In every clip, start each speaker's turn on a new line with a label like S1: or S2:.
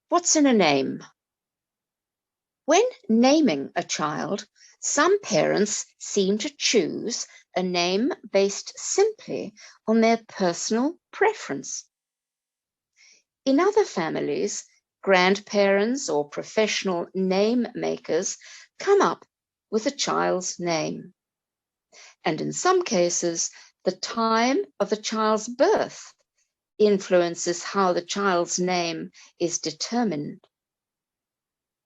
S1: What's in a name? When naming a child, some parents seem to choose a name based simply on their personal preference. In other families, grandparents or professional name makers come up with a child's name. And in some cases, the time of the child's birth influences how the child's name is determined.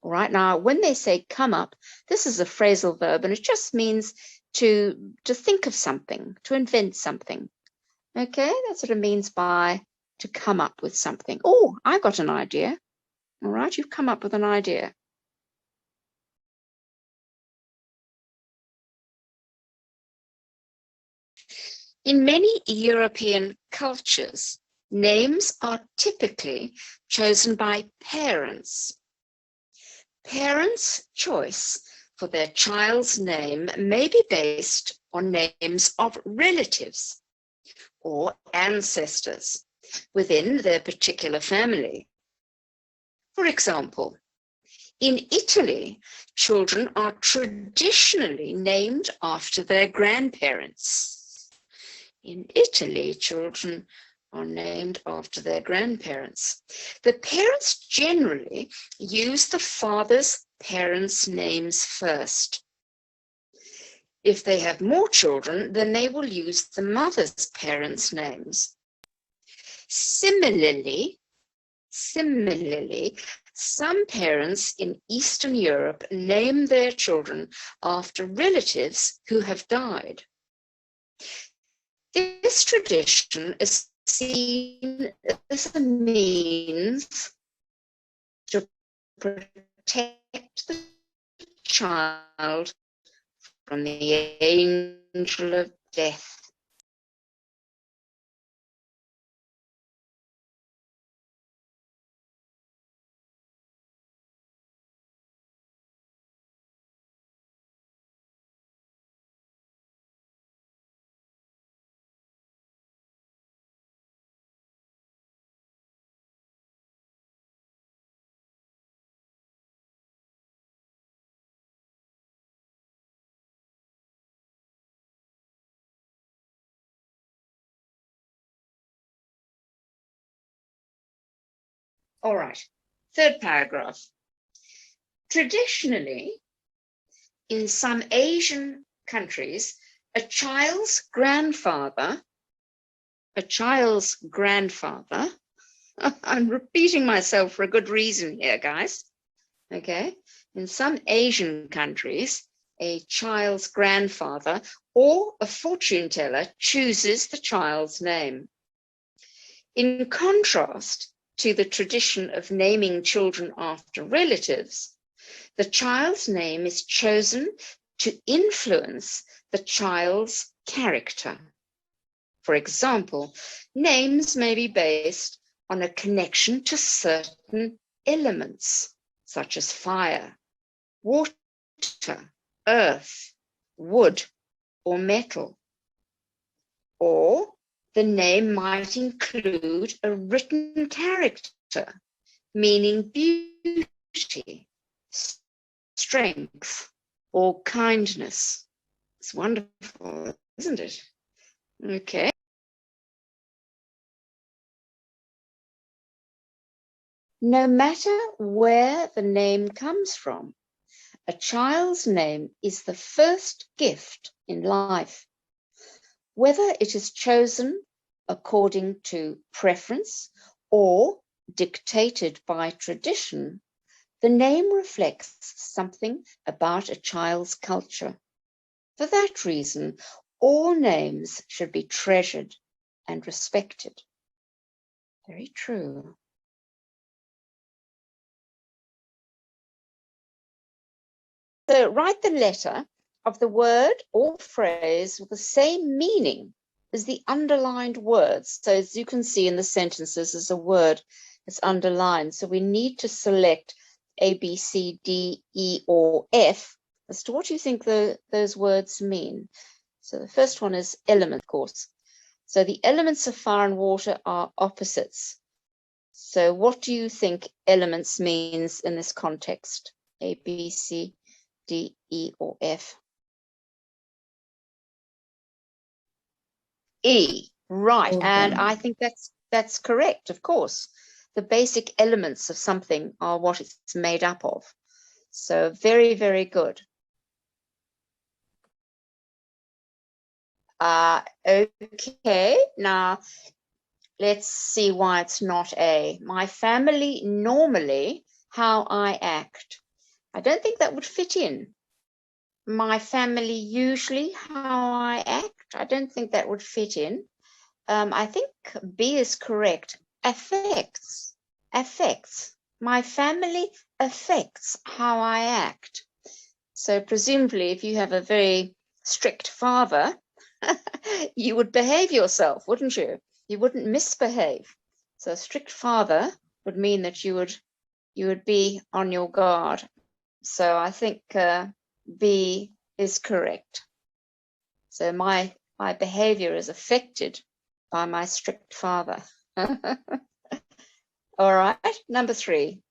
S1: All right, now when they say come up, this is a phrasal verb and it just means to think of something, to invent something. Okay, that's what it means by to come up with something. Oh, I got an idea. All right, you've come up with an idea. In many European cultures, names are typically chosen by parents. Parents' choice for their child's name may be based on names of relatives or ancestors within their particular family. For example, in Italy, children are traditionally named after their grandparents. In Italy, children are named after their grandparents. The parents generally use the father's parents' names first. If they have more children, then they will use the mother's parents' names. Similarly, some parents in Eastern Europe name their children after relatives who have died. This tradition is seen as a means to protect the child from the angel of death. All right, third paragraph. Traditionally, in some Asian countries, a child's grandfather, I'm repeating myself for a good reason here, guys. Okay, in some Asian countries, a child's grandfather or a fortune teller chooses the child's name. In contrast to the tradition of naming children after relatives, the child's name is chosen to influence the child's character. For example, names may be based on a connection to certain elements, such as fire, water, earth, wood, or metal. Or the name might include a written character, meaning beauty, strength, or kindness. It's wonderful, isn't it? Okay. No matter where the name comes from, a child's name is the first gift in life. Whether it is chosen according to preference or dictated by tradition, the name reflects something about a child's culture. For that reason, all names should be treasured and respected. Very true. So write the letter of the word or phrase with the same meaning as the underlined words. So as you can see in the sentences, there's a word that's underlined. So we need to select A, B, C, D, E, or F as to what you think those words mean. So the first one is element, of course. So the elements of fire and water are opposites. So what do you think elements means in this context? A, B, C, D, E, or F? E, right. And I think that's correct, of course. The basic elements of something are what it's made up of. So very, very good. Okay, now let's see why it's not A. My family normally, how I act. I don't think that would fit in. My family usually, how I act. I don't think that would fit in. I think B is correct. Affects. Affects. My family affects how I act. So presumably, if you have a very strict father, you would behave yourself, wouldn't you? You wouldn't misbehave. So a strict father would mean that you would be on your guard. So I think B is correct. So my behavior is affected by my strict father. All right, number 3.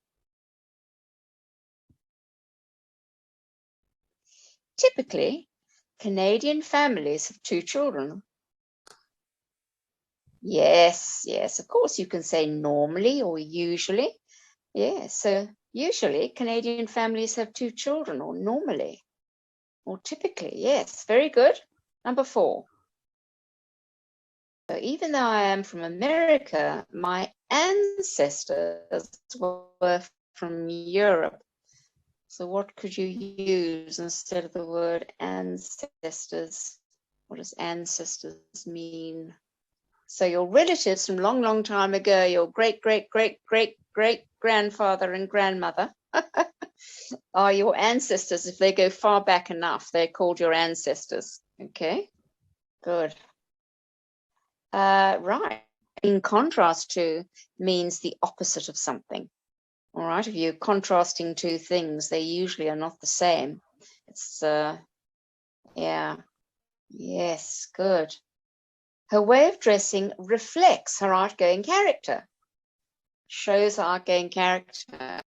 S1: Typically, Canadian families have 2 children. Yes, yes, of course you can say normally or usually. Yes, so usually Canadian families have 2 children, or normally, or typically. Yes, very good. Number 4. So even though I am from America, my ancestors were from Europe. So what could you use instead of the word ancestors? What does ancestors mean? So your relatives from long, long time ago, your great, great, great, great, great grandfather and grandmother are your ancestors. If they go far back enough, they're called your ancestors. Okay, good. Right. In contrast to means the opposite of something. All right. If you're contrasting 2 things, they usually are not the same. It's, yeah. Yes, good. Her way of dressing reflects her outgoing character. Shows her outgoing character.